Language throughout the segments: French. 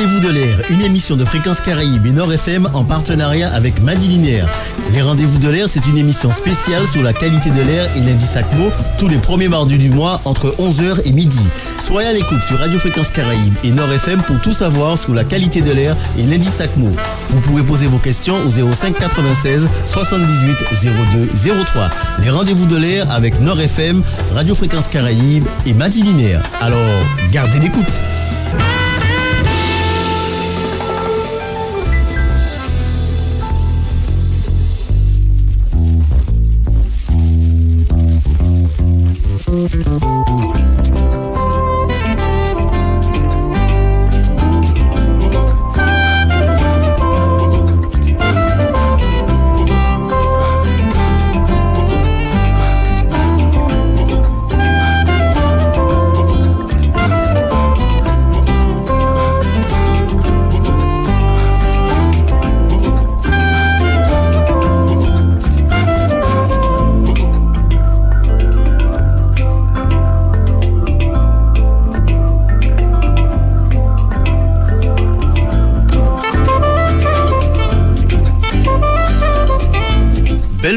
rendez-vous de l'air, une émission de Fréquence Caraïbes et Nord FM en partenariat avec Madi Linéaire. Les rendez-vous de l'air, c'est une émission spéciale sur la qualité de l'air et l'indice ACMO tous les premiers mardis du mois entre 11h et midi. Soyez à l'écoute sur Radio Fréquence Caraïbes et Nord FM pour tout savoir sur la qualité de l'air et l'indice ACMO. Vous pouvez poser vos questions au 05 96 78 02 03. Les rendez-vous de l'air avec Nord FM, Radio Fréquence Caraïbes et Madi Linéaire. Alors, gardez l'écoute.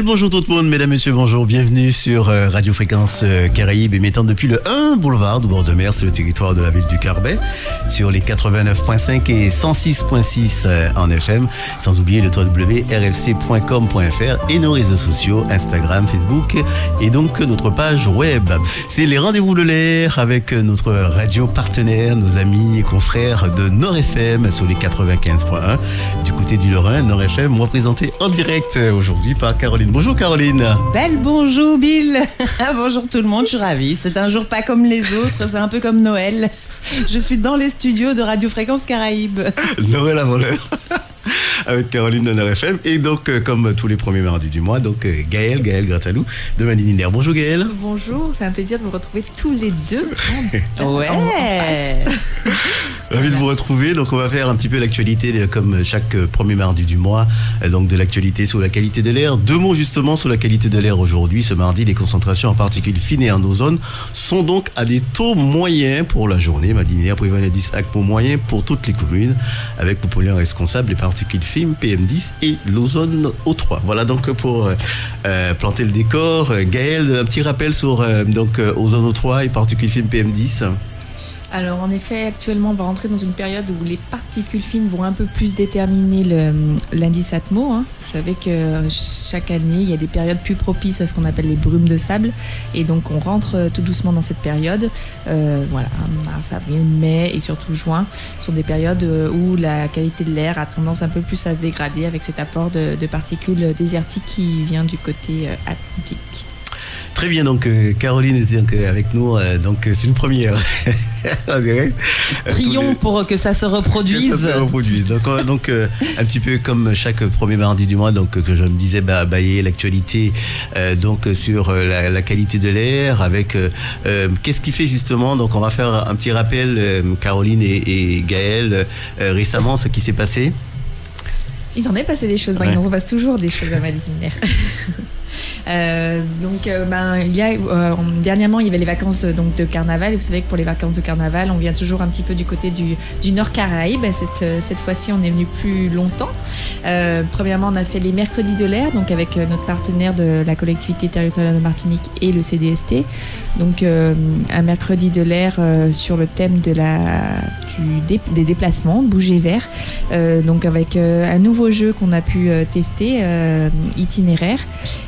Bonjour tout le monde, mesdames, messieurs, bonjour, bienvenue sur Radio Fréquence Caraïbes, émettant depuis le 1 boulevard du bord de mer sur le territoire de la ville du Carbet, sur les 89.5 et 106.6 en FM, sans oublier le www.rfc.com.fr et nos réseaux sociaux, Instagram, Facebook et donc notre page web. C'est les rendez-vous de l'air avec notre radio partenaire, nos amis et confrères de Nord FM sur les 95.1 du côté du Lorrain, Nord FM, représenté en direct aujourd'hui par Caroline. Bonjour Caroline. Belle bonjour Bill. Bonjour tout le monde, je suis ravie. C'est un jour pas comme les autres, c'est un peu comme Noël. Je suis dans les studios de Radio Fréquence Caraïbes. Noël avant l'heure. Avec Caroline de Nord FM et donc comme tous les premiers mardis du mois, donc Gaëlle Gratalou de Madi Linéaire. Bonjour Gaëlle. Bonjour, c'est un plaisir de vous retrouver tous les deux. Ouais. Ravi de vous retrouver. Donc on va faire un petit peu l'actualité comme chaque premier mardi du mois, donc de l'actualité sur la qualité de l'air. Deux mots justement sur la qualité de l'air aujourd'hui. Ce mardi, les concentrations en particules fines et en ozone sont donc à des taux moyens pour la journée. Madi Linéaire prévoit un indice ACMO moyen pour toutes les communes avec pour polluants responsables les particules fines PM10 et l'ozone O3. Voilà donc pour planter le décor. Gaëlle, un petit rappel sur donc ozone O3 et particules fines PM10. Alors en effet, actuellement, on va rentrer dans une période où les particules fines vont un peu plus déterminer l'indice ACMO. Vous savez que chaque année, il y a des périodes plus propices à ce qu'on appelle les brumes de sable. Et donc on rentre tout doucement dans cette période. Voilà, mars, avril, mai et surtout juin sont des périodes où la qualité de l'air a tendance un peu plus à se dégrader avec cet apport de particules désertiques qui vient du côté atlantique. Très bien, donc Caroline est donc, avec nous, donc c'est une première. Prions pour que ça se reproduise. Que ça se reproduise. Donc un petit peu comme chaque premier mardi du mois, donc que je me disais, bailler l'actualité donc sur la qualité de l'air avec qu'est-ce qui fait justement. Donc on va faire un petit rappel, Caroline et Gaëlle, récemment ce qui s'est passé. Il en est passé des choses. Ouais. Il en passe toujours des choses à Madi Linéaire. Dernièrement, il y avait les vacances donc, de carnaval. Et vous savez que pour les vacances de carnaval, on vient toujours un petit peu du côté du Nord Caraïbes. Cette fois-ci, on est venu plus longtemps. Premièrement, on a fait les mercredis de l'air, donc avec notre partenaire de la collectivité territoriale de Martinique et le CDST. Donc, un mercredi de l'air sur le thème des déplacements, bouger vert. Donc, avec un nouveau jeu qu'on a pu tester, itinéraire.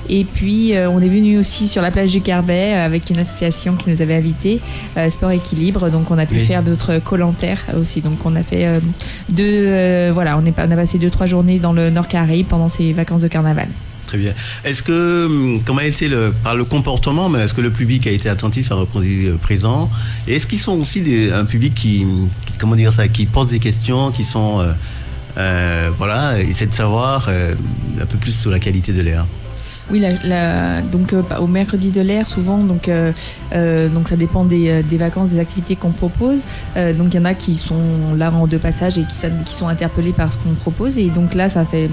Et puis, on est venu aussi sur la plage du Carbet avec une association qui nous avait invités, Sport Équilibre. Donc, on a pu faire d'autres collantaires aussi. Donc, on a fait on a passé 2-3 journées dans le Nord Caraïbes pendant ces vacances de carnaval. Très bien. Est-ce que, comment a été par le comportement, mais est-ce que le public a été attentif, a répondu présent? Et est-ce qu'ils sont aussi un public qui pose des questions, qui sont, essaie de savoir un peu plus sur la qualité de l'air? Oui, donc au mercredi de l'air, souvent, donc ça dépend des vacances, des activités qu'on propose. Donc il y en a qui sont là en de passage et qui sont interpellés par ce qu'on propose. Et donc là, ça fait.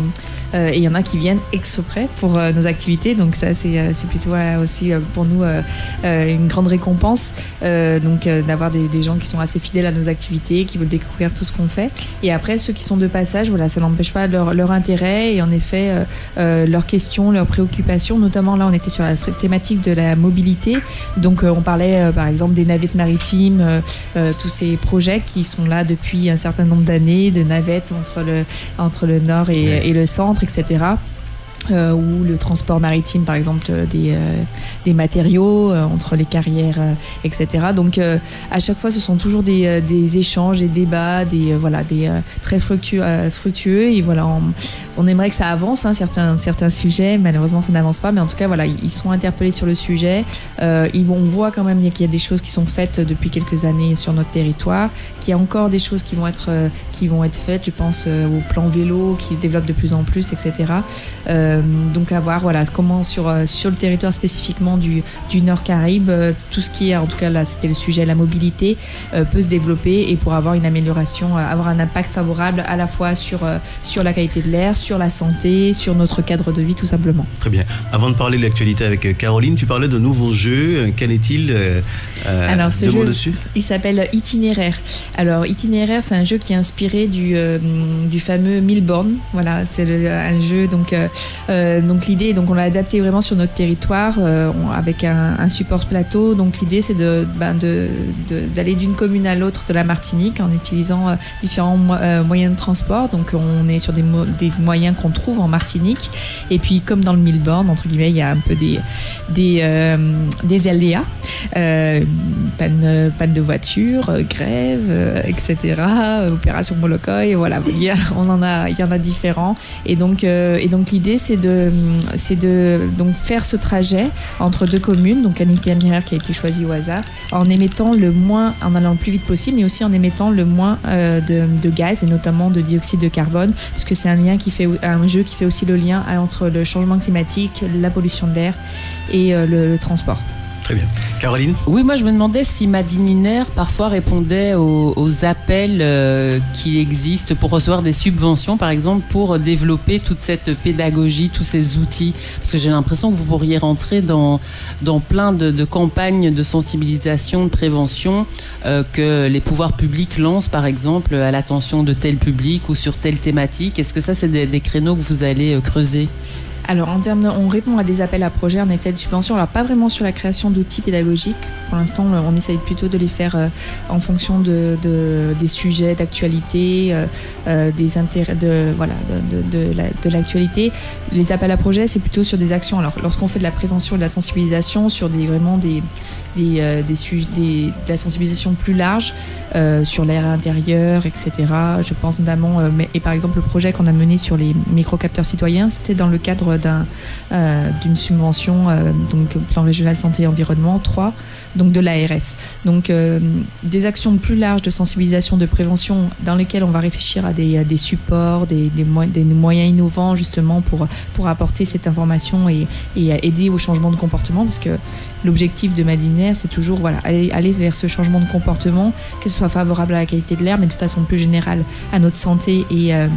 Et il y en a qui viennent exprès pour nos activités. Donc ça, c'est plutôt aussi pour nous une grande récompense. Donc d'avoir des gens qui sont assez fidèles à nos activités, qui veulent découvrir tout ce qu'on fait. Et après, ceux qui sont de passage, voilà, ça n'empêche pas leur intérêt et en effet leurs questions, leurs préoccupations. Notamment là, on était sur la thématique de la mobilité. Donc on parlait par exemple des navettes maritimes, tous ces projets qui sont là depuis un certain nombre d'années, de navettes entre le nord et le centre, etc. Ou le transport maritime, par exemple, des matériaux entre les carrières, etc. Donc, à chaque fois, ce sont toujours des échanges, des débats, des très fructueux. Et voilà, on aimerait que ça avance, hein, certains sujets. Malheureusement, ça n'avance pas. Mais en tout cas, voilà, ils sont interpellés sur le sujet. On voit quand même qu'il y a des choses qui sont faites depuis quelques années sur notre territoire, qu'il y a encore des choses qui vont être faites. Je pense au plan vélo qui se développe de plus en plus, etc. Donc à voir comment sur le territoire spécifiquement du Nord Caraïbe, tout ce qui est, en tout cas là c'était le sujet, la mobilité peut se développer et pour avoir une amélioration, avoir un impact favorable à la fois sur la qualité de l'air, sur la santé, sur notre cadre de vie tout simplement. Très bien. Avant de parler de l'actualité avec Caroline, tu parlais de nouveaux jeux. Quel est-il? Alors ce jeu, dessus. Il s'appelle Itinéraire. Alors Itinéraire, c'est un jeu qui est inspiré du fameux Milborn. Voilà, c'est un jeu donc l'idée, donc on l'a adapté vraiment sur notre territoire avec un support plateau. Donc l'idée c'est d'aller d'une commune à l'autre de la Martinique en utilisant différents moyens de transport. Donc on est sur des moyens qu'on trouve en Martinique. Et puis comme dans le Milborn, entre guillemets, il y a un peu des aléas, panne de voiture, grève, etc. Opération Molokai, voilà, il y en a différents. Et donc l'idée c'est de donc faire ce trajet entre deux communes, donc un itinéraire qui a été choisi au hasard, en allant le plus vite possible, mais aussi en émettant le moins de gaz et notamment de dioxyde de carbone, parce que c'est un jeu qui fait aussi le lien entre le changement climatique, la pollution de l'air et le transport. Très bien. Caroline ? Oui, moi je me demandais si Madininer parfois répondait aux appels qui existent pour recevoir des subventions, par exemple, pour développer toute cette pédagogie, tous ces outils. Parce que j'ai l'impression que vous pourriez rentrer dans plein de campagnes de sensibilisation, de prévention que les pouvoirs publics lancent, par exemple, à l'attention de tel public ou sur telle thématique. Est-ce que ça, c'est des créneaux que vous allez creuser ? Alors, on répond à des appels à projets, en effet, de subventions. Alors, pas vraiment sur la création d'outils pédagogiques. Pour l'instant, on essaye plutôt de les faire en fonction des sujets d'actualité, des intérêts, de l'actualité. Les appels à projets, c'est plutôt sur des actions. Alors, lorsqu'on fait de la prévention et de la sensibilisation sur de la sensibilisation plus large sur l'air intérieur, etc. Je pense notamment, et par exemple le projet qu'on a mené sur les microcapteurs citoyens, c'était dans le cadre d'une subvention, donc plan régional santé et environnement 3, donc de l'ARS. Donc des actions plus larges de sensibilisation, de prévention, dans lesquelles on va réfléchir à des supports, des moyens innovants justement pour apporter cette information et aider au changement de comportement, parce que l'objectif de Madininer, c'est toujours aller vers ce changement de comportement, que ce soit favorable à la qualité de l'air, mais de façon plus générale à notre santé et à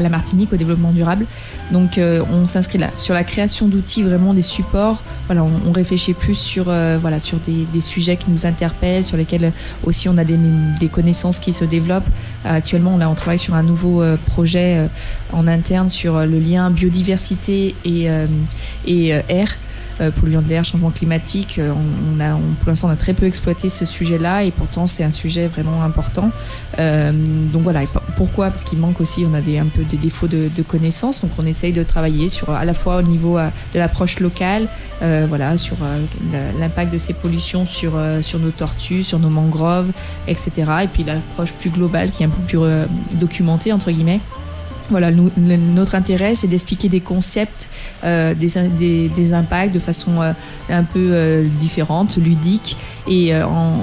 la Martinique, au développement durable. Donc on s'inscrit là sur la création d'outils, vraiment des supports. Voilà, on réfléchit plus sur des sujets qui nous interpellent, sur lesquels aussi on a des connaissances qui se développent. Actuellement, on travaille sur un nouveau projet en interne sur le lien biodiversité et air. Polluants de l'air, changement climatique. Pour l'instant, on a très peu exploité ce sujet-là et pourtant, c'est un sujet vraiment important. Donc voilà, pourquoi ? Parce qu'il manque aussi, on a un peu des défauts de connaissances. Donc on essaye de travailler à la fois au niveau de l'approche locale, sur l'impact de ces pollutions sur nos tortues, sur nos mangroves, etc. Et puis l'approche plus globale qui est un peu plus documentée, entre guillemets. Voilà, notre intérêt, c'est d'expliquer des concepts, des impacts de façon un peu différente, ludique, et en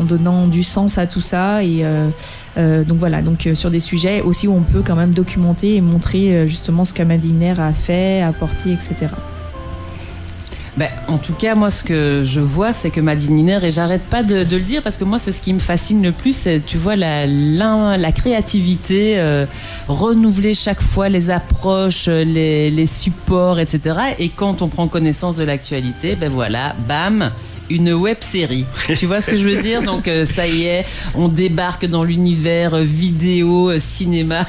donnant du sens à tout ça et Donc voilà, sur des sujets aussi où on peut quand même documenter et montrer justement ce qu'Amadine a fait, apporté, etc. En tout cas, moi, ce que je vois, c'est que Madeleine Linaire, et j'arrête pas de le dire parce que moi, c'est ce qui me fascine le plus, c'est, tu vois, la créativité, renouveler chaque fois les approches, les supports, etc. Et quand on prend connaissance de l'actualité, voilà, bam, une web-série. Tu vois ce que je veux dire? Donc ça y est, on débarque dans l'univers vidéo, cinéma.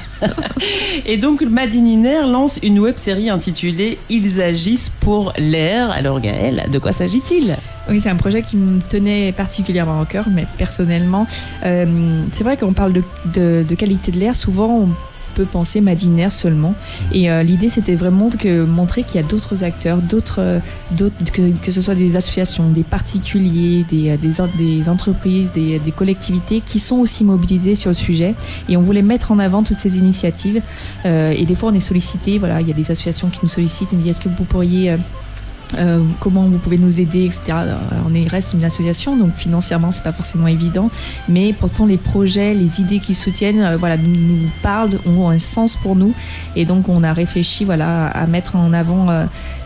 Et donc Madeleine Linaire lance une web-série intitulée « Ils agissent pour l'air ». Alors Gaëlle, de quoi s'agit-il? Oui, c'est un projet qui me tenait particulièrement au cœur, mais personnellement, c'est vrai qu'on parle de qualité de l'air, souvent on peut penser Madeleine Linaire seulement. Et l'idée, c'était vraiment de montrer qu'il y a d'autres acteurs, que ce soit des associations, des particuliers, des entreprises, des collectivités qui sont aussi mobilisées sur le sujet. Et on voulait mettre en avant toutes ces initiatives. Et des fois, on est sollicité. Voilà, il y a des associations qui nous sollicitent et nous disent est-ce que vous pourriez... comment vous pouvez nous aider, etc. On reste une association, donc financièrement c'est pas forcément évident, mais pourtant les projets, les idées qui soutiennent, nous parlent, ont un sens pour nous, et donc on a réfléchi à mettre en avant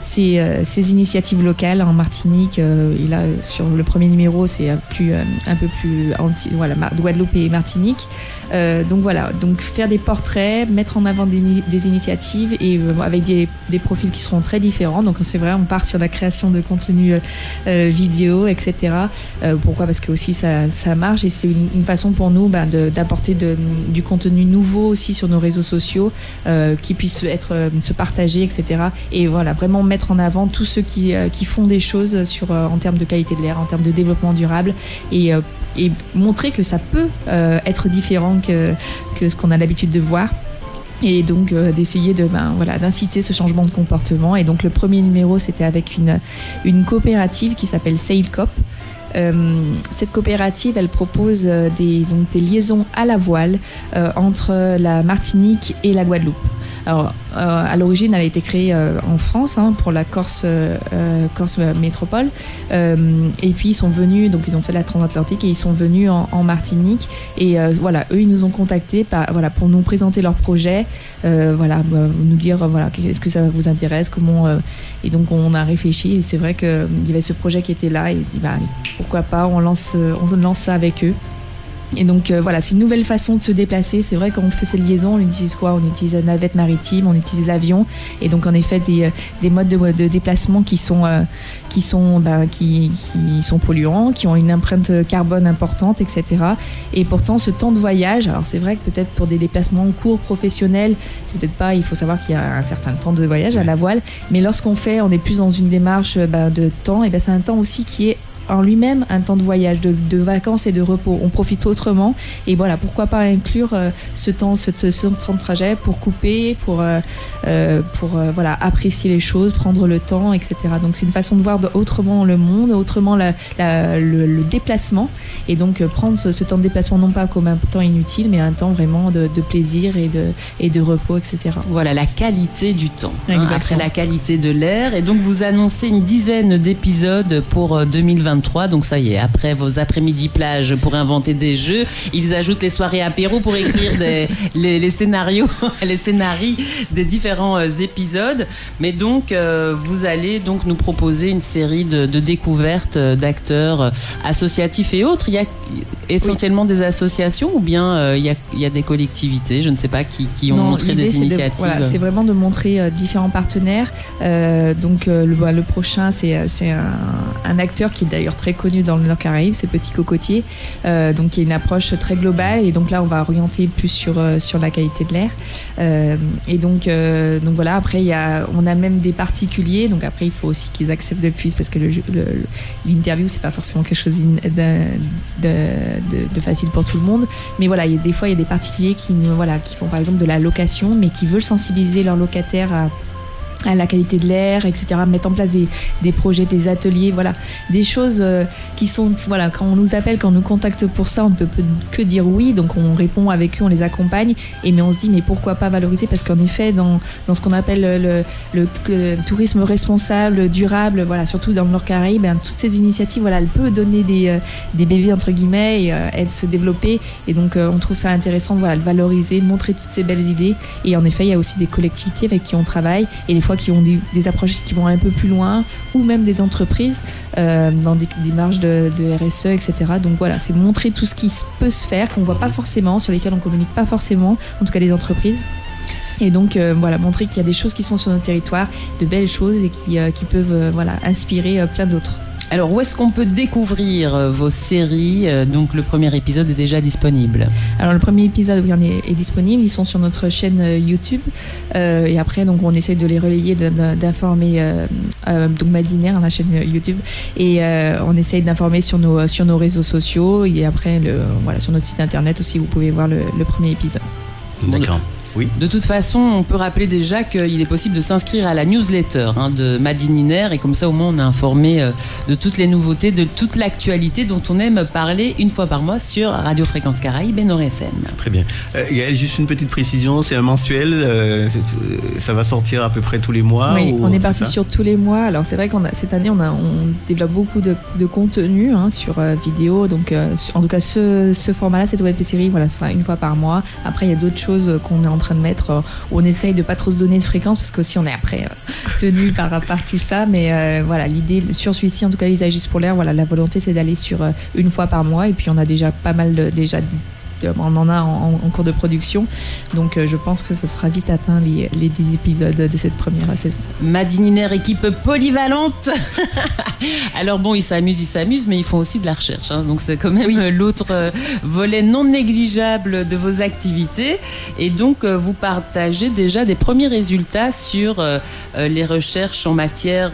ces initiatives locales en Martinique. Et là sur le premier numéro c'est un peu plus Guadeloupe et Martinique. Donc faire des portraits, mettre en avant des initiatives et avec des profils qui seront très différents. Donc c'est vrai, on part sur la création de contenu vidéo, etc. Pourquoi? Parce que aussi ça marche et c'est une façon pour nous d'apporter du contenu nouveau aussi sur nos réseaux sociaux qui puisse se partager, etc. Et voilà, vraiment mettre en avant tous ceux qui font des choses en termes de qualité de l'air, en termes de développement durable et montrer que ça peut être différent que ce qu'on a l'habitude de voir. Et donc d'essayer d'inciter ce changement de comportement. Et donc le premier numéro, c'était avec une coopérative qui s'appelle SailCop. Cette coopérative, elle propose des liaisons à la voile entre la Martinique et la Guadeloupe. Alors, à l'origine, elle a été créée en France pour la Corse métropole. Et puis, ils sont venus, donc ils ont fait la transatlantique et ils sont venus en Martinique. Et eux, ils nous ont contactés pour nous présenter leur projet, nous dire est-ce que ça vous intéresse, comment. Et donc, on a réfléchi. Et c'est vrai qu'il y avait ce projet qui était là. Et pourquoi pas, on lance ça avec eux. Et donc c'est une nouvelle façon de se déplacer. C'est vrai qu'on fait ces liaisons, on utilise quoi? On utilise la navette maritime, on utilise l'avion, et donc en effet des modes de déplacement qui sont polluants, qui ont une empreinte carbone importante, etc. Et pourtant ce temps de voyage, alors c'est vrai que peut-être pour des déplacements courts professionnels, c'est peut-être pas, il faut savoir qu'il y a un certain temps de voyage à la voile, mais lorsqu'on est plus dans une démarche de temps, et c'est un temps aussi qui est en lui-même un temps de voyage, de vacances et de repos. On profite autrement et pourquoi pas inclure ce temps de trajet pour couper, pour apprécier les choses, prendre le temps, etc. Donc c'est une façon de voir autrement le monde, autrement le déplacement, et donc prendre ce temps de déplacement non pas comme un temps inutile, mais un temps vraiment de plaisir et de repos, etc. Voilà, la qualité du temps, après la qualité de l'air. Et donc vous annoncez une dizaine d'épisodes pour 2023. Donc ça y est, après vos après-midi plage pour inventer des jeux, ils ajoutent les soirées apéro pour écrire les scénarios, les scénarii des différents épisodes. Mais donc vous allez donc nous proposer une série de découvertes d'acteurs associatifs et autres. Il y a essentiellement des associations ou bien il y a des collectivités, je ne sais pas, qui ont montré des initiatives. C'est vraiment de montrer différents partenaires. Le prochain, c'est un acteur qui est d'ailleurs très connu dans le Nord Caraïbes, c'est Petit Cocotier, donc il y a une approche très globale, et donc là on va orienter plus sur la qualité de l'air, après on a même des particuliers, donc après il faut aussi qu'ils acceptent de plus, parce que l'interview c'est pas forcément quelque chose de facile pour tout le monde, mais des fois il y a des particuliers qui font par exemple de la location, mais qui veulent sensibiliser leurs locataires à la qualité de l'air, etc., mettre en place des projets, des ateliers, voilà, des choses qui sont, voilà, quand on nous appelle, quand on nous contacte pour ça, on ne peut que dire oui, donc on répond avec eux, on les accompagne, mais on se dit mais pourquoi pas valoriser, parce qu'en effet dans ce qu'on appelle le tourisme responsable, durable, voilà, surtout dans le Nord-Caraïbe, toutes ces initiatives, voilà, elles peuvent donner des bébés entre guillemets et elles se développer, et donc on trouve ça intéressant, voilà, de valoriser, montrer toutes ces belles idées, et en effet il y a aussi des collectivités avec qui on travaille, et des fois qui ont des approches qui vont un peu plus loin, ou même des entreprises dans des démarches de RSE, etc. Donc voilà, c'est montrer tout ce qui peut se faire, qu'on ne voit pas forcément, sur lesquels on ne communique pas forcément, en tout cas les entreprises. Et donc voilà, montrer qu'il y a des choses qui sont sur notre territoire, de belles choses, et qui peuvent voilà, inspirer plein d'autres. Alors, où est-ce qu'on peut découvrir vos séries ? Donc, le premier épisode est déjà disponible. Alors, le premier épisode est disponible. Ils sont sur notre chaîne YouTube. Et après, donc, on essaye de les relayer, d'informer donc Madinaire, la chaîne YouTube. Et on essaye d'informer sur nos réseaux sociaux. Et après, voilà, sur notre site internet aussi, vous pouvez voir le premier épisode. D'accord. Oui. De toute façon, on peut rappeler déjà qu'il est possible de s'inscrire à la newsletter de Madinaire, et comme ça au moins on est informé de toutes les nouveautés, de toute l'actualité dont on aime parler une fois par mois sur Radio Fréquence Caraïbe et Nord FM. Très bien. Gaëlle, juste une petite précision, c'est un mensuel, ça va sortir à peu près tous les mois? Oui, on est parti sur tous les mois. Alors c'est vrai cette année on développe beaucoup de contenu sur vidéo, donc en tout cas ce format-là, cette web série, voilà, ce sera une fois par mois. Après il y a d'autres choses qu'on est en train de mettre, où on essaye de pas trop se donner de fréquence, parce qu'aussi on est après tenu par tout ça, mais voilà, l'idée sur celui-ci, en tout cas les Agis pour l'air, voilà, la volonté c'est d'aller sur une fois par mois, et puis on a déjà pas mal on en a en cours de production, donc je pense que ça sera vite atteint les 10 épisodes de cette première saison. Madinaire, équipe polyvalente. Alors bon, ils s'amusent, mais ils font aussi de la recherche, donc c'est quand même l'autre volet non négligeable de vos activités, et donc vous partagez déjà des premiers résultats sur les recherches en matière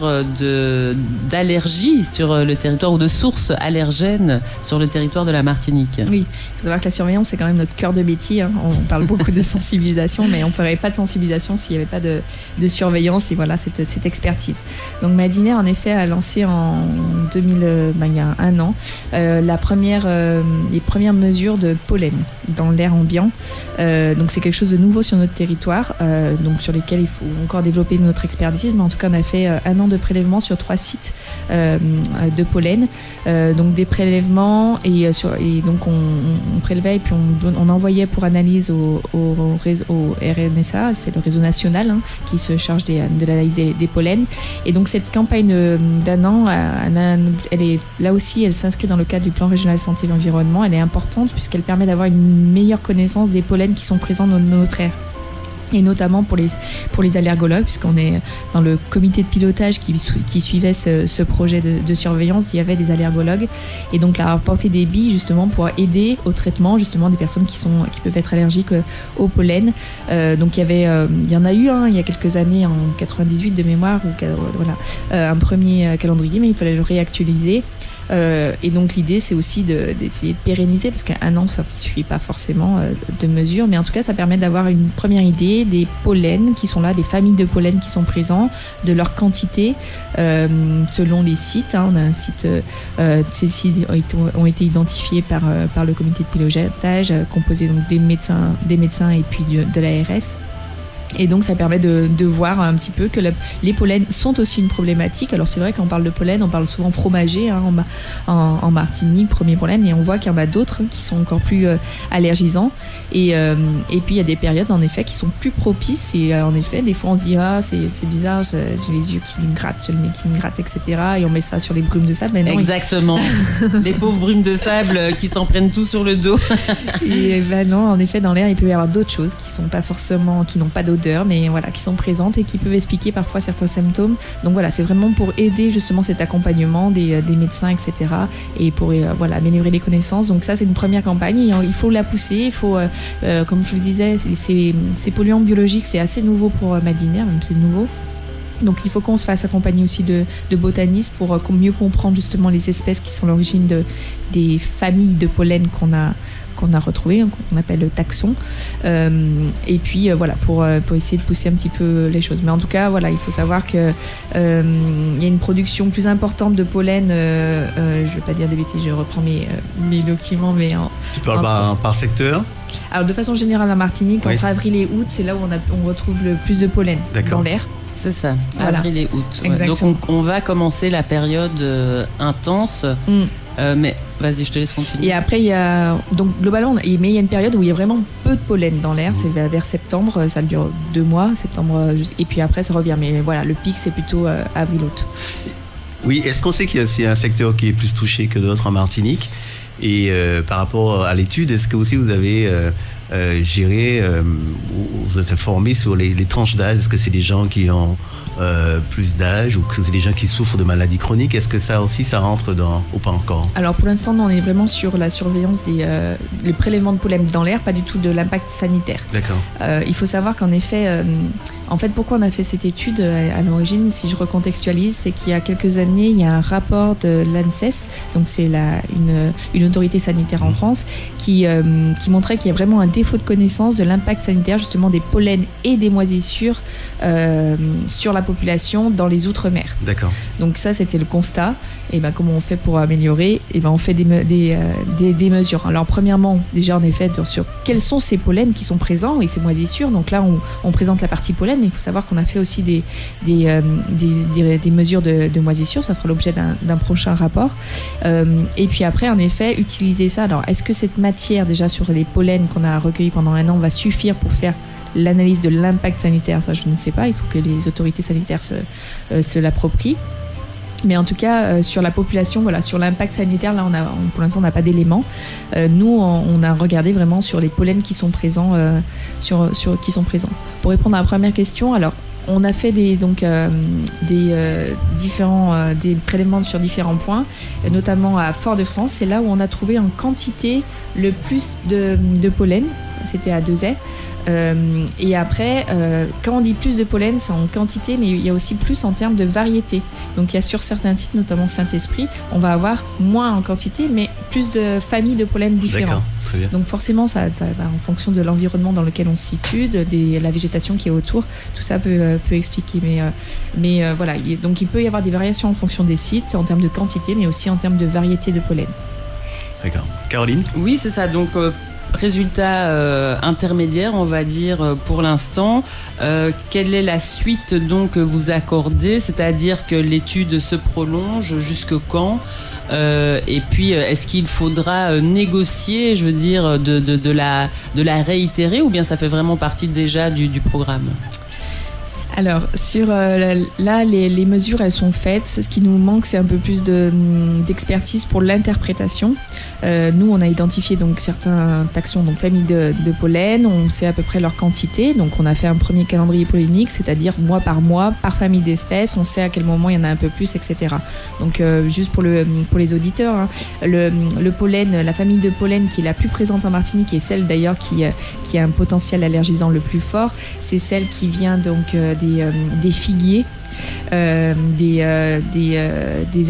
d'allergies sur le territoire, ou de sources allergènes sur le territoire de la Martinique. Oui, il faut savoir que la surveillance, c'est quand même notre cœur de métier. On parle beaucoup de sensibilisation, mais on ne ferait pas de sensibilisation s'il n'y avait pas de surveillance, et voilà, cette expertise. Donc Madinaire, en effet, a lancé en 2000, il y a un an, les premières mesures de pollen dans l'air ambiant. Donc c'est quelque chose de nouveau sur notre territoire, donc sur lesquels il faut encore développer notre expertise, mais en tout cas on a fait un an de prélèvement sur 3 sites de pollen, donc des prélèvements, et donc on prélevait, et puis on envoyait pour analyse au RNSA, c'est le réseau national qui se charge de l'analyse des pollens. Et donc cette campagne d'un an, là aussi, elle s'inscrit dans le cadre du plan régional santé et l'environnement. Elle est importante puisqu'elle permet d'avoir une meilleure connaissance des pollens qui sont présents dans notre air. Et notamment pour les allergologues, puisqu'on est dans le comité de pilotage qui suivait ce projet de surveillance, il y avait des allergologues, et donc là, apporter des billes justement pour aider au traitement justement des personnes qui peuvent être allergiques au pollen. Donc il y en a eu il y a quelques années, en 98 de mémoire, un premier calendrier, mais il fallait le réactualiser. Et donc l'idée, c'est aussi d'essayer de pérenniser, parce qu'un an ça ne suffit pas forcément de mesures, mais en tout cas ça permet d'avoir une première idée des pollens qui sont là, des familles de pollens qui sont présents, de leur quantité selon les sites. On a un site, ces sites ont été identifiés par le comité de pilotage, composé donc des médecins et puis de l'ARS. Et donc ça permet de voir un petit peu que les pollens sont aussi une problématique. Alors c'est vrai, quand on parle de pollen, on parle souvent fromager en Martinique, premier pollen, et on voit qu'il y en a d'autres qui sont encore plus allergisants. Et puis il y a des périodes en effet qui sont plus propices, et en effet des fois on se dit c'est bizarre, j'ai les yeux qui me grattent, j'ai le nez qui me gratte, etc. Et on met ça sur les brumes de sable. Mais non, exactement. Les pauvres brumes de sable qui s'en prennent tout sur le dos. Et non, en effet dans l'air il peut y avoir d'autres choses qui n'ont pas d'odeur, mais voilà, qui sont présentes et qui peuvent expliquer parfois certains symptômes. Donc voilà, c'est vraiment pour aider justement cet accompagnement des médecins, etc. et pour améliorer les connaissances. Donc ça, c'est une première campagne, et il faut la pousser. Il faut, comme je vous le disais, ces polluants biologiques, c'est assez nouveau pour Madinaire, même c'est nouveau. Donc il faut qu'on se fasse accompagner aussi de botanistes pour mieux comprendre justement les espèces qui sont l'origine des familles de pollen qu'on a retrouvé, qu'on appelle le taxon. Et puis voilà, pour essayer de pousser un petit peu les choses. Mais en tout cas, voilà, il faut savoir que y a une production plus importante de pollen. Je ne vais pas dire des bêtises, je reprends mes documents, mais tu parles par secteur? Alors de façon générale, en Martinique, entre avril et août, c'est là où on retrouve le plus de pollen dans l'air. C'est ça, voilà. Avril et août. Ouais. Donc on va commencer la période intense. Mais vas-y, je te laisse continuer. Et après, donc globalement, il y a une période où il y a vraiment peu de pollen dans l'air. C'est vers septembre, ça dure 2 mois, septembre, et puis après ça revient. Mais voilà, le pic c'est plutôt avril-août. Oui, est-ce qu'on sait qu'il y a aussi un secteur qui est plus touché que d'autres en Martinique? Et par rapport à l'étude, est-ce que aussi vous avez géré, vous êtes informé sur les tranches d'âge? Est-ce que c'est des gens qui ont plus d'âge ou que c'est des gens qui souffrent de maladies chroniques? Est-ce que ça aussi, ça rentre dans ou pas encore? Alors pour l'instant, on est vraiment sur la surveillance des prélèvements de pollen dans l'air, pas du tout de l'impact sanitaire. D'accord. Il faut savoir qu'en effet, pourquoi on a fait cette étude à l'origine, si je recontextualise, c'est qu'il y a quelques années, il y a un rapport de l'ANSES, donc c'est une autorité sanitaire en France, qui montrait qu'il y a vraiment un défaut de connaissance de l'impact sanitaire justement des pollens et des moisissures sur la population dans les outre-mer. D'accord. Donc ça, c'était le constat. Et comment on fait pour améliorer? On fait des mesures. Alors premièrement, déjà en effet, sur quels sont ces pollens qui sont présents et ces moisissures. Donc là, on présente la partie pollen, mais il faut savoir qu'on a fait aussi des mesures de moisissure. Ça fera l'objet d'un prochain rapport. Et puis après, en effet, utiliser ça. Alors, est-ce que cette matière déjà sur les pollens qu'on a recueillis pendant 1 an va suffire pour faire l'analyse de l'impact sanitaire? Ça, je ne sais pas. Il faut que les autorités sanitaires se l'approprient. Mais en tout cas, sur la population, voilà, sur l'impact sanitaire, là, pour l'instant, on n'a pas d'éléments. Nous, on a regardé vraiment sur les pollens qui sont présents, qui sont présents. Pour répondre à la première question, alors, on a fait des prélèvements sur différents points, notamment à Fort-de-France. C'est là où on a trouvé en quantité le plus de pollen. C'était à 2 et après, quand on dit plus de pollen, c'est en quantité, mais il y a aussi plus en termes de variété. Donc il y a sur certains sites, notamment Saint-Esprit, on va avoir moins en quantité, mais plus de familles de pollen différents. D'accord, très bien. Donc forcément, ça en fonction de l'environnement dans lequel on se situe, de la végétation qui est autour, tout ça peut expliquer. Mais voilà, donc il peut y avoir des variations en fonction des sites, en termes de quantité, mais aussi en termes de variété de pollen. D'accord. Caroline? Oui, c'est ça. Donc résultat intermédiaire, on va dire, pour l'instant. Quelle est la suite donc que vous accordez? C'est-à-dire que l'étude se prolonge jusque quand? Et puis, est-ce qu'il faudra négocier, je veux dire, de la réitérer, ou bien ça fait vraiment partie déjà du programme? Alors, sur là, les mesures, elles sont faites. Ce qui nous manque, c'est un peu plus d'expertise pour l'interprétation. Nous, on a identifié donc certains taxons, donc familles de pollen. On sait à peu près leur quantité. Donc, on a fait un premier calendrier pollinique, c'est-à-dire mois, par famille d'espèces. On sait à quel moment il y en a un peu plus, etc. Donc, juste pour les auditeurs, hein, le pollen, la famille de pollen qui est la plus présente en Martinique et celle d'ailleurs qui a un potentiel allergisant le plus fort, c'est celle qui vient donc des figuiers, des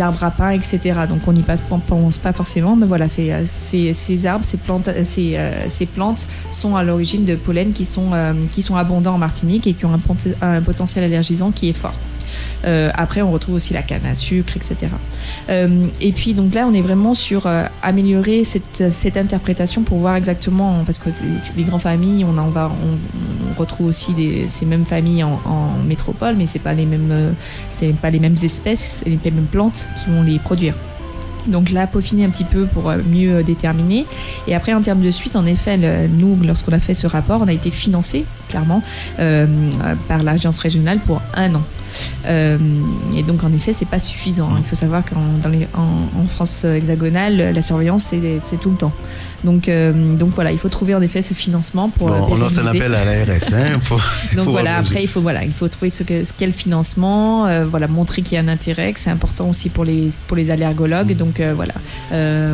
arbres à pain, etc. Donc on n'y pense pas forcément, mais voilà, ces arbres, ces plantes sont à l'origine de pollen qui sont abondants en Martinique et qui ont un potentiel allergisant qui est fort. Après, on retrouve aussi la canne à sucre, etc. Et puis, donc là, on est vraiment sur améliorer cette interprétation pour voir exactement, parce que les grandes familles, on retrouve aussi ces mêmes familles en métropole, mais c'est pas les mêmes espèces et les mêmes plantes qui vont les produire. Donc là, peaufiner un petit peu pour mieux déterminer. Et après, en termes de suite, en effet, nous, lorsqu'on a fait ce rapport, on a été financé, clairement, par l'agence régionale pour 1 an. Et donc, en effet, c'est pas suffisant. Il faut savoir qu'en France hexagonale, la surveillance, c'est tout le temps. Donc voilà, il faut trouver en effet ce financement pour. On lance un appel à l'ARS. Donc voilà, après, il faut trouver ce qu'est le financement, montrer qu'il y a un intérêt, que c'est important aussi pour les allergologues. Donc voilà,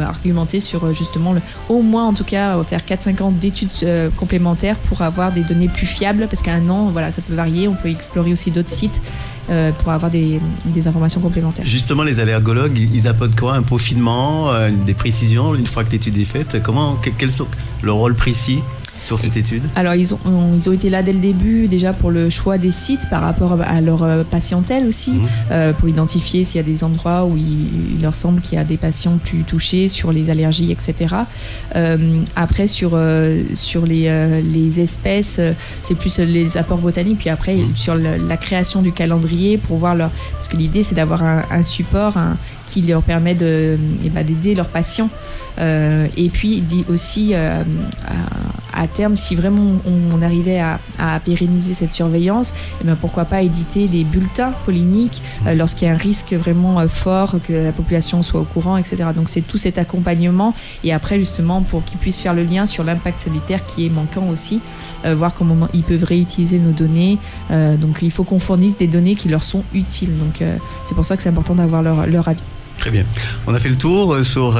argumenter sur justement, au moins en tout cas, faire 4-5 ans d'études complémentaires pour avoir des données plus fiables, parce qu'à 1 an, voilà, ça peut varier. On peut explorer aussi d'autres sites pour avoir des informations complémentaires. Justement, les allergologues, ils apportent quoi? Un peaufinement, des précisions une fois que l'étude est faite? Quels sont le rôle précis sur cette étude? Alors, ils ont été là dès le début, déjà pour le choix des sites par rapport à leur patientèle aussi, pour identifier s'il y a des endroits où il leur semble qu'il y a des patients plus touchés sur les allergies, etc. Après, sur les espèces, c'est plus les apports botaniques, puis après, sur la création du calendrier pour voir parce que l'idée, c'est d'avoir un support qui leur permet d'aider leurs patients. Et puis aussi à terme, si vraiment on arrivait à pérenniser cette surveillance, pourquoi pas éditer des bulletins polliniques lorsqu'il y a un risque vraiment fort, que la population soit au courant, etc. Donc c'est tout cet accompagnement, et après justement pour qu'ils puissent faire le lien sur l'impact sanitaire qui est manquant aussi, voir comment ils peuvent réutiliser nos données. Donc il faut qu'on fournisse des données qui leur sont utiles. Donc c'est pour ça que c'est important d'avoir leur avis. Très bien. On a fait le tour sur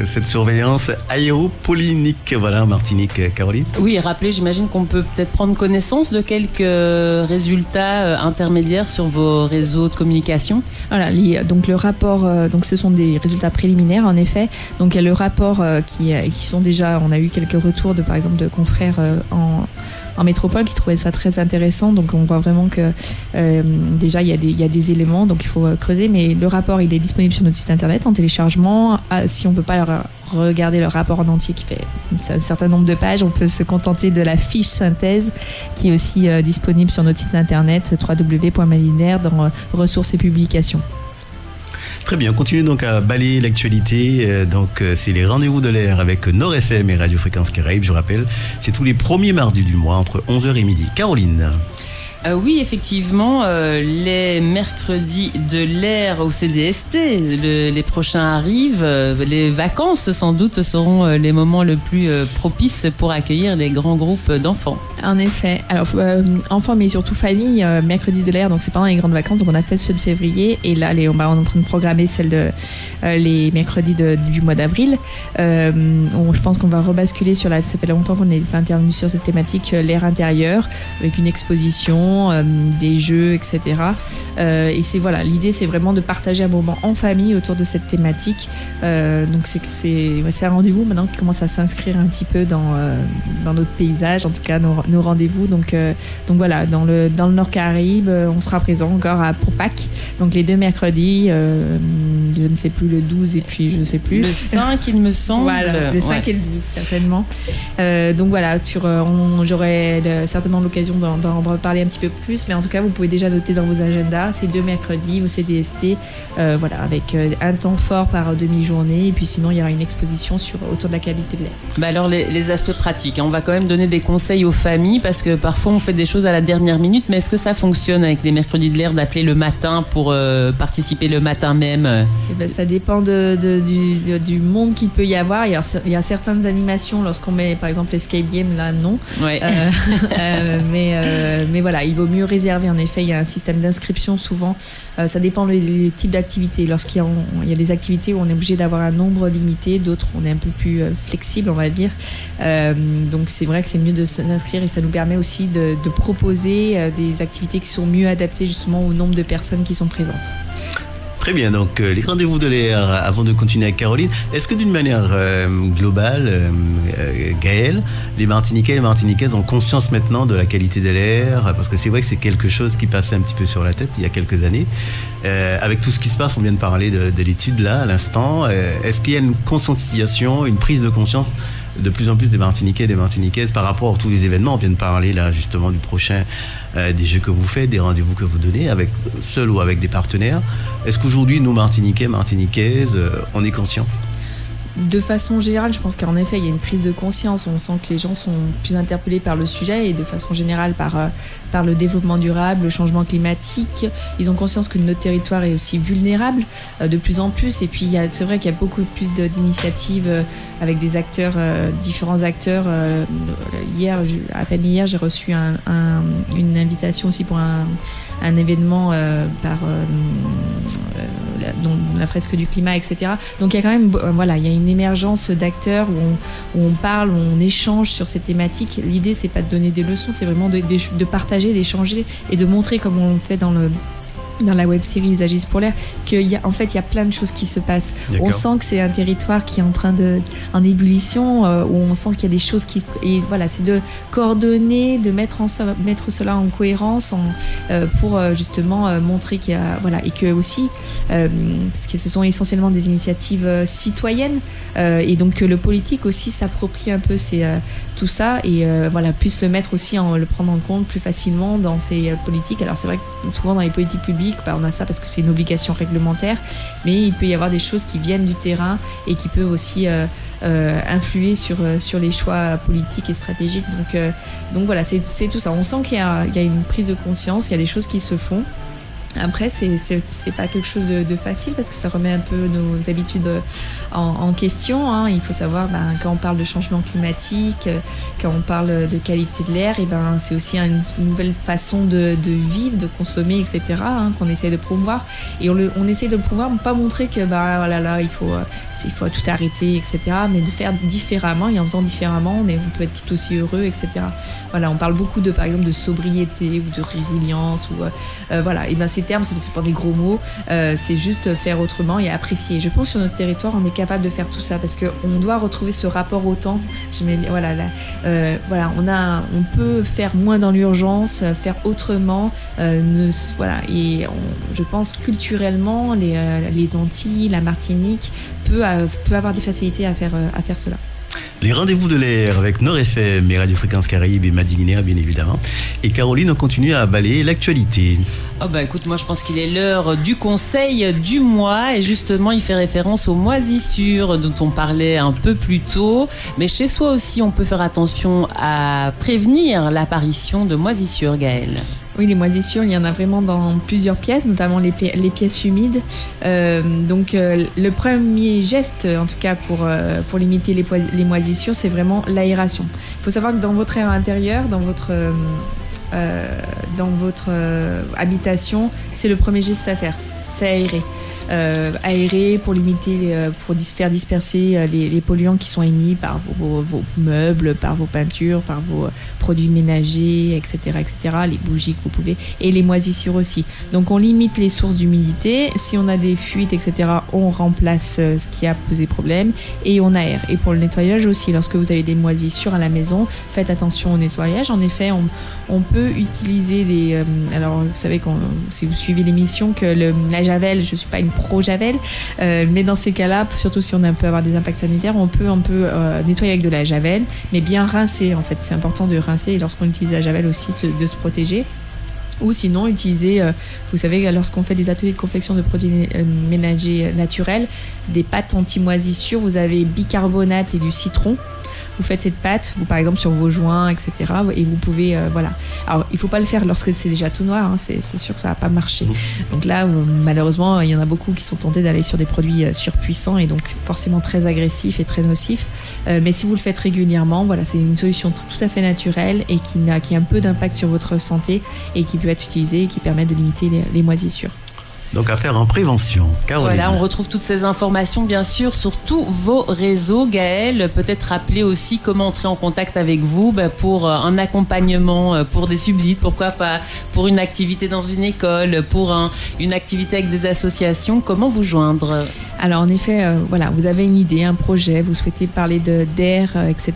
cette surveillance aéropollinique. Voilà, en Martinique, Caroline. Oui, rappelez, j'imagine qu'on peut peut-être prendre connaissance de quelques résultats intermédiaires sur vos réseaux de communication. Voilà, donc le rapport, donc ce sont des résultats préliminaires en effet. Donc il y a le rapport qui sont déjà, on a eu quelques retours par exemple de confrères en métropole qui trouvaient ça très intéressant. Donc on voit vraiment que déjà il y a des éléments, donc il faut creuser, mais le rapport il est disponible sur notre site internet en téléchargement. Si on ne peut pas regarder le rapport en entier qui fait un certain nombre de pages, on peut se contenter de la fiche synthèse qui est aussi disponible sur notre site internet www.malinaire dans ressources et publications. Très bien, on continue donc à balayer l'actualité. Donc c'est les rendez-vous de l'air avec Nord FM et Radio Fréquence Caraïbes. Je rappelle, c'est tous les premiers mardis du mois entre 11h et midi. Caroline. Oui, effectivement, les mercredis de l'air au CDST, les prochains arrivent. Les vacances, sans doute, seront les moments le plus propices pour accueillir les grands groupes d'enfants. En effet. Alors, enfants, mais surtout famille, mercredi de l'air, donc c'est pendant les grandes vacances. Donc, on a fait ceux de février. Et là, on est en train de programmer les mercredis du mois d'avril. Je pense qu'on va rebasculer ça fait longtemps qu'on n'est pas intervenu sur cette thématique, l'air intérieur, avec une exposition, des jeux, etc. Et l'idée c'est vraiment de partager un moment en famille autour de cette thématique. Donc c'est un rendez-vous maintenant qui commence à s'inscrire un petit peu dans notre paysage, en tout cas nos rendez-vous. Donc voilà, dans le Nord Caraïbe, on sera présent encore pour Pâques. Donc les 2 mercredis, je ne sais plus, le 12 et puis je ne sais plus. Le 5 il me semble. Voilà, le 5 et le 12 certainement. Donc voilà, j'aurai certainement l'occasion d'en reparler un petit peu plus, mais en tout cas vous pouvez déjà noter dans vos agendas ces 2 mercredis au CDST, avec un temps fort par demi-journée, et puis sinon il y aura une exposition autour de la qualité de l'air. Alors les aspects pratiques, on va quand même donner des conseils aux familles, parce que parfois on fait des choses à la dernière minute, mais est-ce que ça fonctionne avec les mercredis de l'air d'appeler le matin pour participer le matin même? Ça dépend du monde qu'il peut y avoir. Il y a certaines animations lorsqu'on met par exemple l'escape game, là non. Ouais. Mais voilà, il vaut mieux réserver. En effet, il y a un système d'inscription souvent. Ça dépend des types d'activités. Lorsqu'il y a des activités où on est obligé d'avoir un nombre limité, d'autres on est un peu plus flexible, on va dire. Donc c'est vrai que c'est mieux de s'inscrire, et ça nous permet aussi de proposer des activités qui sont mieux adaptées justement au nombre de personnes qui sont présentes. Très bien, donc les rendez-vous de l'air, avant de continuer avec Caroline, est-ce que d'une manière globale, Gaëlle, les Martiniquais et les Martiniquaises ont conscience maintenant de la qualité de l'air? Parce que c'est vrai que c'est quelque chose qui passait un petit peu sur la tête il y a quelques années. Avec tout ce qui se passe, on vient de parler de l'étude là, à l'instant. Est-ce qu'il y a une conscientisation, une prise de conscience de plus en plus des Martiniquais et des Martiniquaises par rapport à tous les événements? On vient de parler là justement du prochain, des jeux que vous faites, des rendez-vous que vous donnez, seul ou avec des partenaires. Est-ce qu'aujourd'hui, nous Martiniquais, Martiniquaises, on est conscients? De façon générale, je pense qu'en effet, il y a une prise de conscience. On sent que les gens sont plus interpellés par le sujet, et de façon générale par le développement durable, le changement climatique. Ils ont conscience que notre territoire est aussi vulnérable de plus en plus. Et puis, c'est vrai qu'il y a beaucoup plus d'initiatives avec des acteurs, différents acteurs. À peine hier, j'ai reçu une invitation aussi pour un événement par la fresque du climat, etc. Donc il y a quand même, il y a une émergence d'acteurs où on parle, où on échange sur ces thématiques. L'idée, c'est pas de donner des leçons, c'est vraiment de partager, d'échanger et de montrer, comme on le fait dans dans la web-série Ils agissent pour l'air, qu'il y a, en fait, il y a plein de choses qui se passent. D'accord. On sent que c'est un territoire qui est en ébullition, où on sent qu'il y a des choses qui... Et voilà, c'est de coordonner, de mettre cela en cohérence pour justement montrer qu'il y a... Voilà, et que aussi, parce que ce sont essentiellement des initiatives citoyennes, et donc que le politique aussi s'approprie un peu tout ça, et voilà, puisse le mettre aussi, le prendre en compte plus facilement dans ses politiques. Alors c'est vrai que souvent dans les politiques publiques, on a ça parce que c'est une obligation réglementaire, mais il peut y avoir des choses qui viennent du terrain et qui peuvent aussi influer sur les choix politiques et stratégiques. Donc voilà, c'est tout ça. On sent qu'il y a une prise de conscience, qu'il y a des choses qui se font. Après, c'est pas quelque chose de facile parce que ça remet un peu nos habitudes en question. Hein. Il faut savoir, quand on parle de changement climatique, quand on parle de qualité de l'air, c'est aussi une nouvelle façon de vivre, de consommer, etc. Qu'on essaie de promouvoir. Et on essaie de le promouvoir, pas montrer que il faut tout arrêter, etc. Mais de faire différemment. Et en faisant différemment, on peut être tout aussi heureux, etc. Voilà, on parle beaucoup par exemple de sobriété ou de résilience ou voilà. Et ces termes, c'est pas des gros mots, c'est juste faire autrement et apprécier. Je pense que sur notre territoire, on est capable de faire tout ça parce qu'on doit retrouver ce rapport au temps. On peut faire moins dans l'urgence, faire autrement. Et je pense culturellement, les Antilles, la Martinique peut avoir des facilités à faire cela. Les rendez-vous de l'air avec Nord FM et Radio Fréquence Caraïbe et Madi Linéaire, bien évidemment. Et Caroline, on continue à balayer l'actualité. Écoute, moi je pense qu'il est l'heure du conseil du mois et justement il fait référence aux moisissures dont on parlait un peu plus tôt. Mais chez soi aussi, on peut faire attention à prévenir l'apparition de moisissures, Gaëlle. Oui, les moisissures, il y en a vraiment dans plusieurs pièces, notamment les pièces humides. Le premier geste, en tout cas pour limiter les moisissures, c'est vraiment l'aération. Il faut savoir que dans votre air intérieur, dans votre habitation, c'est le premier geste à faire, c'est aérer. Aérer pour limiter, pour faire disperser les polluants qui sont émis par vos meubles, par vos peintures, par vos produits ménagers, etc., les bougies que vous pouvez, et les moisissures aussi. Donc on limite les sources d'humidité. Si on a des fuites, etc., on remplace ce qui a posé problème et on aère. Et pour le nettoyage aussi, lorsque vous avez des moisissures à la maison, faites attention au nettoyage. En effet, on peut utiliser alors vous savez, si vous suivez l'émission, que la javel, je ne suis pas une pro-javel, mais dans ces cas-là, surtout si on peut avoir des impacts sanitaires, on peut nettoyer avec de la javel, mais bien rincer. En fait, c'est important de rincer, et lorsqu'on utilise la javel aussi, de se protéger. Ou sinon, utiliser, vous savez, lorsqu'on fait des ateliers de confection de produits ménagers naturels, des pâtes anti-moisissures, vous avez bicarbonate et du citron. Vous faites cette pâte, par exemple sur vos joints, etc. Et vous pouvez, voilà. Alors, il ne faut pas le faire lorsque c'est déjà tout noir, c'est sûr que ça ne va pas marcher. Donc là, malheureusement, il y en a beaucoup qui sont tentés d'aller sur des produits surpuissants et donc forcément très agressifs et très nocifs. Mais si vous le faites régulièrement, voilà, c'est une solution tout à fait naturelle et qui a un peu d'impact sur votre santé et qui peut être utilisée et qui permet de limiter les moisissures. Donc à faire en prévention. Caroline. Voilà, on retrouve toutes ces informations bien sûr sur tous vos réseaux. Gaëlle, peut-être rappeler aussi comment entrer en contact avec vous pour un accompagnement, pour des subsides, pourquoi pas, pour une activité dans une école, pour une activité avec des associations. Comment vous joindre ? Alors en effet, voilà, vous avez une idée, un projet, vous souhaitez parler d'air, etc.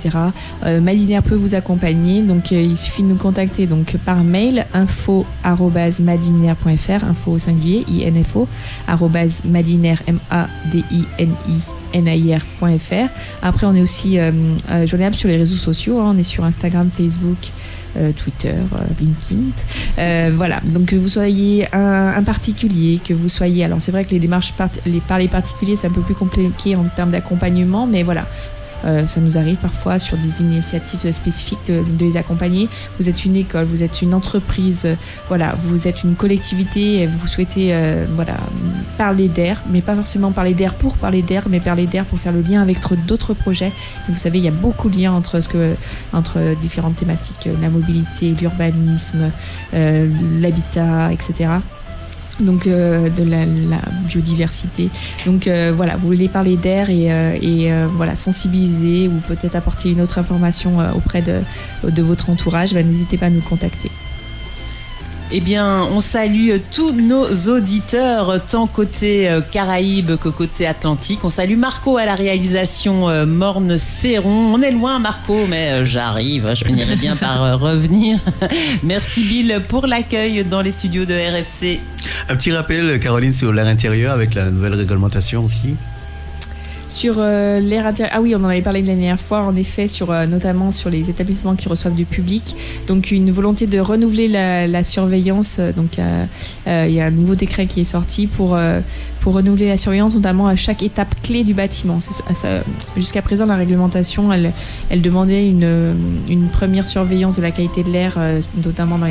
Madi Linéaire peut vous accompagner, donc il suffit de nous contacter donc, par mail info@madilinéaire.fr, info au singulier, info @madilinéaire.fr. Après, on est aussi joignable sur les réseaux sociaux, on est sur Instagram, Facebook, Twitter, LinkedIn. Voilà, donc que vous soyez un particulier, que vous soyez... Alors c'est vrai que les démarches par les particuliers, c'est un peu plus compliqué en termes d'accompagnement, mais voilà. Ça nous arrive parfois sur des initiatives spécifiques de les accompagner. Vous êtes une école, vous êtes une entreprise, voilà, vous êtes une collectivité et vous souhaitez parler d'air, mais pas forcément parler d'air pour parler d'air, mais parler d'air pour faire le lien avec d'autres projets. Et vous savez, il y a beaucoup de liens entre différentes thématiques, la mobilité, l'urbanisme, l'habitat, etc. Donc de la biodiversité. Donc voilà, vous voulez parler d'air et voilà, sensibiliser ou peut-être apporter une autre information auprès de votre entourage, n'hésitez pas à nous contacter. Eh bien, on salue tous nos auditeurs, tant côté Caraïbes que côté Atlantique. On salue Marco à la réalisation Morne-Séron. On est loin, Marco, mais j'arrive. Je finirai bien par revenir. Merci, Bill, pour l'accueil dans les studios de RFC. Un petit rappel, Caroline, sur l'air intérieur avec la nouvelle réglementation aussi. Sur l'air intérieur, ah oui, on en avait parlé la dernière fois, en effet, notamment sur les établissements qui reçoivent du public. Donc une volonté de renouveler la surveillance. Donc il y a un nouveau décret qui est sorti pour renouveler la surveillance, notamment à chaque étape clé du bâtiment. Jusqu'à présent, la réglementation, elle demandait une première surveillance de la qualité de l'air, notamment dans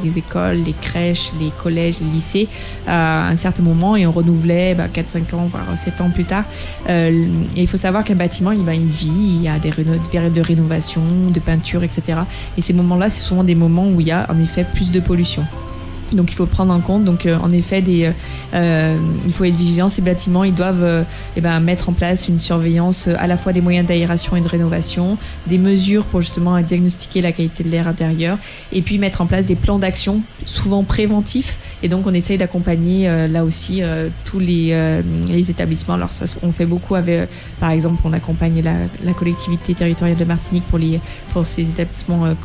les écoles, les crèches, les collèges, les lycées, à un certain moment, et on renouvelait 4-5 ans, voire 7 ans plus tard. Et il faut savoir qu'un bâtiment, il a une vie, il y a des périodes de rénovation, de peinture, etc. Et ces moments-là, c'est souvent des moments où il y a en effet plus de pollution. Donc il faut le prendre en compte. Donc en effet, il faut être vigilant. Ces bâtiments, ils doivent mettre en place une surveillance à la fois des moyens d'aération et de rénovation, des mesures pour justement diagnostiquer la qualité de l'air intérieur, et puis mettre en place des plans d'action, souvent préventifs. Et donc on essaye d'accompagner là aussi tous les établissements. Alors ça, on fait beaucoup avec, par exemple, on accompagne la collectivité territoriale de Martinique pour ces établissements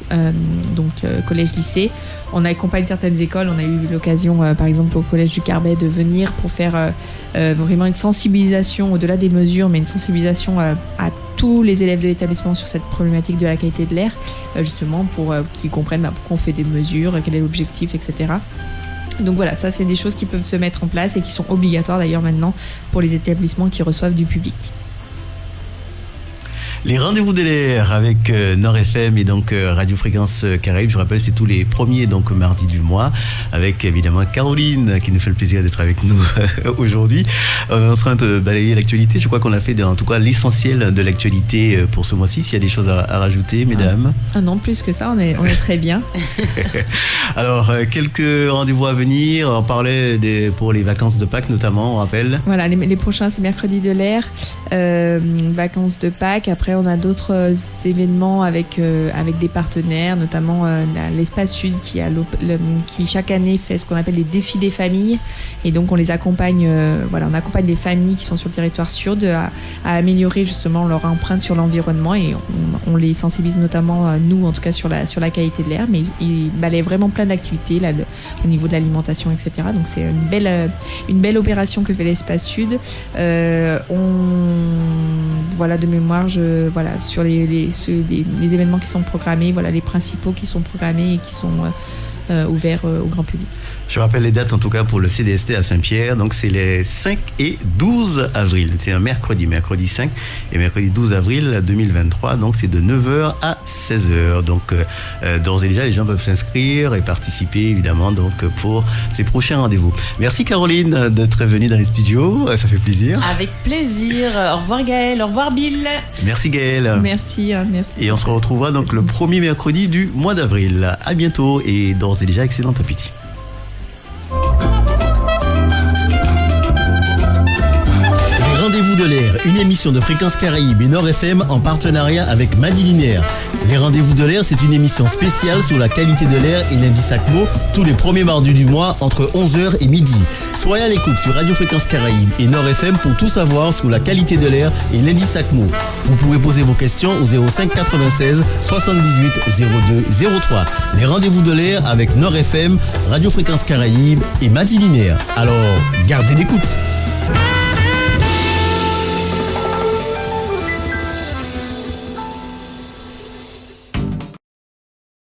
collège-lycée. On accompagne certaines écoles. On a eu l'occasion, par exemple, au collège du Carbet, de venir pour faire vraiment une sensibilisation au-delà des mesures, mais une sensibilisation à tous les élèves de l'établissement sur cette problématique de la qualité de l'air, justement pour qu'ils comprennent pourquoi on fait des mesures, quel est l'objectif, etc. Donc voilà, ça c'est des choses qui peuvent se mettre en place et qui sont obligatoires d'ailleurs maintenant pour les établissements qui reçoivent du public. Les rendez-vous de l'air avec Nord FM et donc Radio Fréquence Caraïbes, je rappelle, c'est tous les premiers donc mardis du mois, avec évidemment Caroline qui nous fait le plaisir d'être avec nous aujourd'hui. On est en train de balayer l'actualité. Je crois qu'on a fait en tout cas l'essentiel de l'actualité pour ce mois-ci. S'il y a des choses à rajouter, mesdames. Ah non, plus que ça, on est très bien. Alors, quelques rendez-vous à venir. On parlait pour les vacances de Pâques notamment, on rappelle. Voilà, les prochains, c'est mercredi de l'air, vacances de Pâques. Après, on a d'autres événements avec des partenaires, notamment l'Espace Sud qui chaque année fait ce qu'on appelle les défis des familles. Et donc on les accompagne, on accompagne les familles qui sont sur le territoire sud à améliorer justement leur empreinte sur l'environnement, et on les sensibilise notamment, nous en tout cas, sur la qualité de l'air, mais ils balayent vraiment plein d'activités là, au niveau de l'alimentation, etc. Donc c'est une belle opération que fait l'Espace Sud. De mémoire, sur les événements qui sont programmés, les principaux qui sont programmés et qui sont ouverts au grand public. Je rappelle les dates en tout cas pour le CDST à Saint-Pierre. Donc c'est les 5 et 12 avril. C'est un mercredi 5 et mercredi 12 avril 2023. Donc c'est de 9h à 16h. Donc d'ores et déjà, les gens peuvent s'inscrire et participer évidemment donc pour ces prochains rendez-vous. Merci Caroline d'être venue dans les studios. Ça fait plaisir. Avec plaisir. Au revoir Gaël. Au revoir Bill. Merci Gaël. Merci. Et on se retrouvera donc le premier mercredi du mois d'avril. À bientôt et d'ores et déjà, excellent appétit. Rendez-vous de l'air, une émission de Fréquence Caraïbes et Nord FM en partenariat avec Madi Linéaire. Les Rendez-vous de l'air, c'est une émission spéciale sur la qualité de l'air et l'indice ACMO tous les premiers mardis du mois entre 11h et midi. Soyez à l'écoute sur Radio Fréquence Caraïbes et Nord FM pour tout savoir sur la qualité de l'air et l'indice ACMO. Vous pouvez poser vos questions au 05 96 78 02 03. Les Rendez-vous de l'air avec Nord FM, Radio Fréquence Caraïbes et Madi Linéaire. Alors, gardez l'écoute.